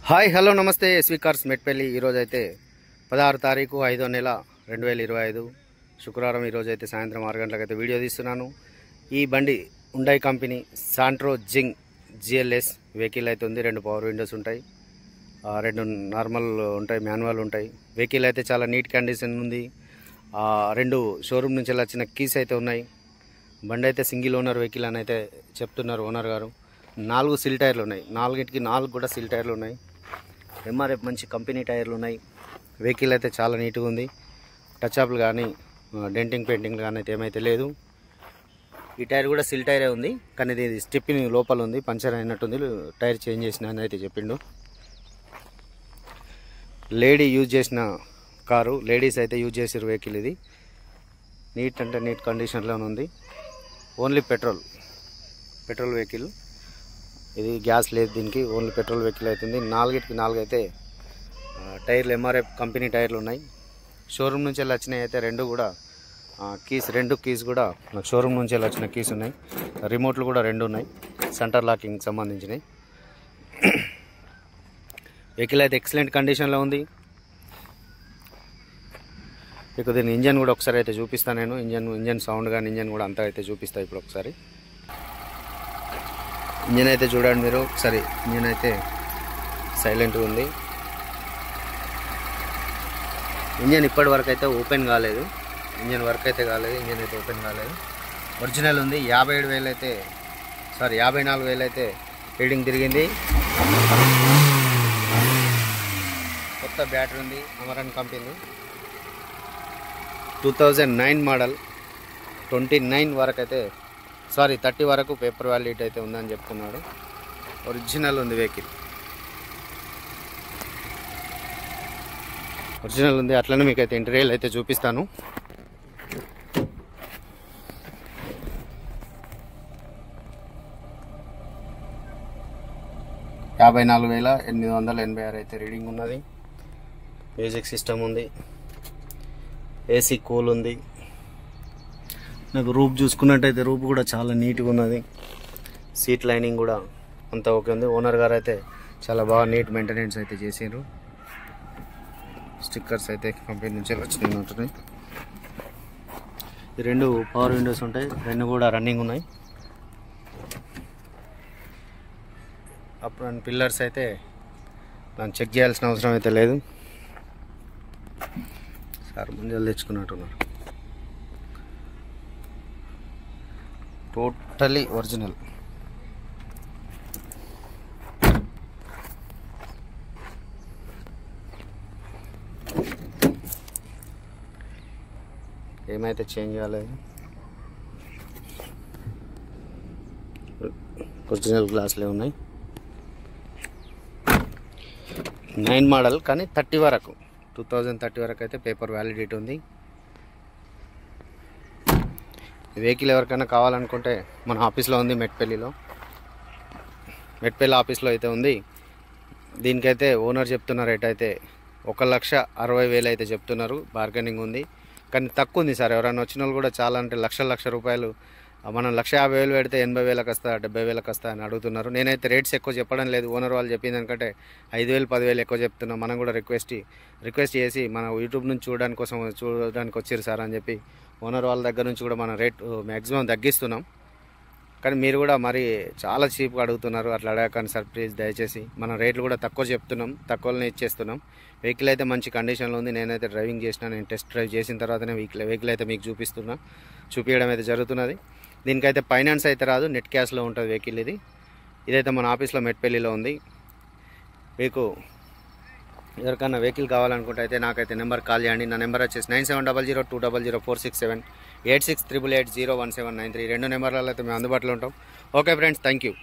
Hi hello నమస్తే SV cars Metpally ఈరోజు అయితే 16 తారీఖు 5వ నెల 2025 శుక్రవారం ఈరోజు అయితే సాయంత్రం 6 గంటలకు అయితే వీడియో తీస్తున్నాను. ఈ బండి హుండై కంపెనీ శాంట్రో జింగ్ జిఎల్ఎస్ వెహికల్ అయితే ఉంది. 2 పవర్ విండోస్ ఉంటాయి, 2 నార్మల్ ఉంటాయి, మాన్యువల్ ఉంటాయి. వెహికల్ అయితే చాలా నీట్ కండిషన్ ఉంది. 2 షోరూమ్ నుంచి వచ్చిన కీస్ అయితే ఉన్నాయి. బండి అయితే సింగిల్ ఓనర్ వెహికల్ అని అయితే చెప్తున్నారు ఓనర్ గారు. 4 సిల్ టైర్లు ఉన్నాయి, 4కి 4 కూడా సిల్ టైర్లు ఉన్నాయి. ఎంఆర్ఎఫ్ మంచి కంపెనీ టైర్లు ఉన్నాయి. వెహికల్ అయితే చాలా నీట్గా ఉంది. టచ్అప్లు కానీ డెంటింగ్ పెయింటింగ్ కానీ అయితే ఏమైతే లేదు. ఈ టైర్ కూడా సిల్ టైరే ఉంది, కానీ ఇది స్టెప్ని లోపల ఉంది, పంచర్ అయినట్టుంది. టైర్ చేంజ్ చేసిన అని అయితే చెప్పిండు. లేడీ యూజ్ చేసిన కారు, లేడీస్ అయితే యూజ్ చేసారు వెహికల్. ఇది నీట్ అంటే నీట్ కండిషన్లో ఉంది. ఓన్లీ పెట్రోల్ వెహికల్ ఇది, గ్యాస్ లేదు దీనికి, ఓన్లీ పెట్రోల్ వెహికల్ అవుతుంది. 4కి 4 అయితే టైర్లు ఎంఆర్ఎఫ్ కంపెనీ టైర్లు ఉన్నాయి. షోరూమ్ నుంచి వెళ్ళి వచ్చినాయి అయితే 2 కూడా రెండు కీస్ కూడా నాకు షోరూమ్ నుంచి వెళ్ళి వచ్చిన కీస్ ఉన్నాయి. రిమోట్లు కూడా 2 ఉన్నాయి, సెంటర్ లాకింగ్ సంబంధించినవి. వెహికల్ అయితే ఎక్సలెంట్ కండిషన్లో ఉంది. మీకు దీని ఇంజన్ కూడా ఒకసారి అయితే చూపిస్తాను నేను. ఇంజన్ సౌండ్ కానీ ఇంజన్ కూడా అంతా అయితే చూపిస్తాను ఇప్పుడు ఒకసారి. ఇంజన్ అయితే చూడండి మీరు ఒకసారి. ఇంజన్ అయితే సైలెంట్గా ఉంది. ఇంజన్ ఇప్పటి వరకు అయితే ఓపెన్ కాలేదు. ఇంజన్ వర్క్ అయితే కాలేదు, ఇంజన్ అయితే ఓపెన్ కాలేదు. ఒరిజినల్ ఉంది. 57,000 అయితే 54,000 అయితే రీడింగ్ తిరిగింది. కొత్త బ్యాటరీ ఉంది, అమరన్ కంపెనీ. 2009 మోడల్. 29 వరకు అయితే 30 వరకు పేపర్ వ్యాలిడిటీ అయితే ఉందని చెప్తున్నాడు. ఒరిజినల్ ఉంది వెహికల్, ఒరిజినల్ ఉంది. అట్లనే మీకు అయితే ఇంటీరియర్ అయితే చూపిస్తాను. $54,886 అయితే రీడింగ్ ఉన్నది. మ్యూజిక్ సిస్టమ్ ఉంది, ఏసీ కూల్ ఉంది. నాకు రూప్ చూసుకున్నట్టయితే రూప్ కూడా చాలా నీట్గా ఉన్నది. సీట్ లైనింగ్ కూడా అంతా ఓకే ఉంది. ఓనర్ గారు అయితే చాలా బాగా నీట్ మెయింటెనెన్స్ అయితే చేసారు. స్టిక్కర్స్ అయితే కంపెనీ నుంచి వచ్చినాయి ఉంటున్నాయి. ఈ 2 పవర్ విండోస్ ఉంటాయి, 2 కూడా రన్నింగ్ ఉన్నాయి. అప్పుడు పిల్లర్స్ అయితే దాన్ని చెక్ చేయాల్సిన అవసరం అయితే లేదు. సార్ ముందు తెచ్చుకున్నట్టున్నారు. Totally original. ఏమైతే చేంజ్ కాలేదు. ఒరిజినల్ గ్లాసులే ఉన్నాయి. 9 మోడల్, కానీ 30 వరకు 2030 వరకు అయితే పేపర్ వ్యాలిడిటీ ఉంది. వెహికల్ ఎవరికైనా కావాలనుకుంటే మన ఆఫీస్లో ఉంది, మెట్పల్లి ఆఫీస్లో అయితే ఉంది. దీనికైతే ఓనర్ చెప్తున్న రేట్ అయితే 1,60,000 అయితే చెప్తున్నారు. బార్గెనింగ్ ఉంది, కానీ తక్కువ ఉంది సార్. ఎవరైనా వచ్చిన వాళ్ళు కూడా చాలా అంటే లక్ష రూపాయలు, మనం 1,50,000 పెడితే 80,000కి వస్తా, 70,000కి వస్తా అని అడుగుతున్నారు. నేనైతే రేట్స్ ఎక్కువ చెప్పడం లేదు. ఓనర్ వాళ్ళు చెప్పింది ఎందుకంటే 5,000 10,000 ఎక్కువ చెప్తున్నాం. మనం కూడా రిక్వెస్ట్ చేసి మన యూట్యూబ్ నుంచి చూడడానికి వచ్చారు సార్ అని చెప్పి ఓనర్ వాళ్ళ దగ్గర నుంచి కూడా మన రేట్ మ్యాక్సిమం తగ్గిస్తున్నాం. కానీ మీరు కూడా మరి చాలా చీప్గా అడుగుతున్నారు. అట్లా అడగకండి సార్ ప్లీజ్, దయచేసి. మన రేట్లు కూడా తక్కువ చెప్తున్నాం, తక్కువనే ఇచ్చేస్తున్నాం. వెహికల్ అయితే మంచి కండిషన్లో ఉంది. నేనైతే డ్రైవింగ్ చేసిన, నేను టెస్ట్ డ్రైవ్ చేసిన తర్వాతనే వెహికల్ అయితే మీకు చూపించడం అయితే జరుగుతున్నది. దీనికైతే ఫైనాన్స్ అయితే రాదు, నెట్ క్యాష్లో ఉంటుంది వెహికల్. ఇదైతే మన ఆఫీస్లో మెట్పల్లిలో ఉంది. మీకు ఎవరికైనా వెహికల్ కావాలనుకుంటే అయితే నాకైతే నెంబర్ కాల్ చేయండి. నా నెంబర్ వచ్చేసి 9700200467, 8688801793. 2 నెంబర్లలో అయితే మేము అందుబాటులో ఉంటాం. Okay friends, thank you.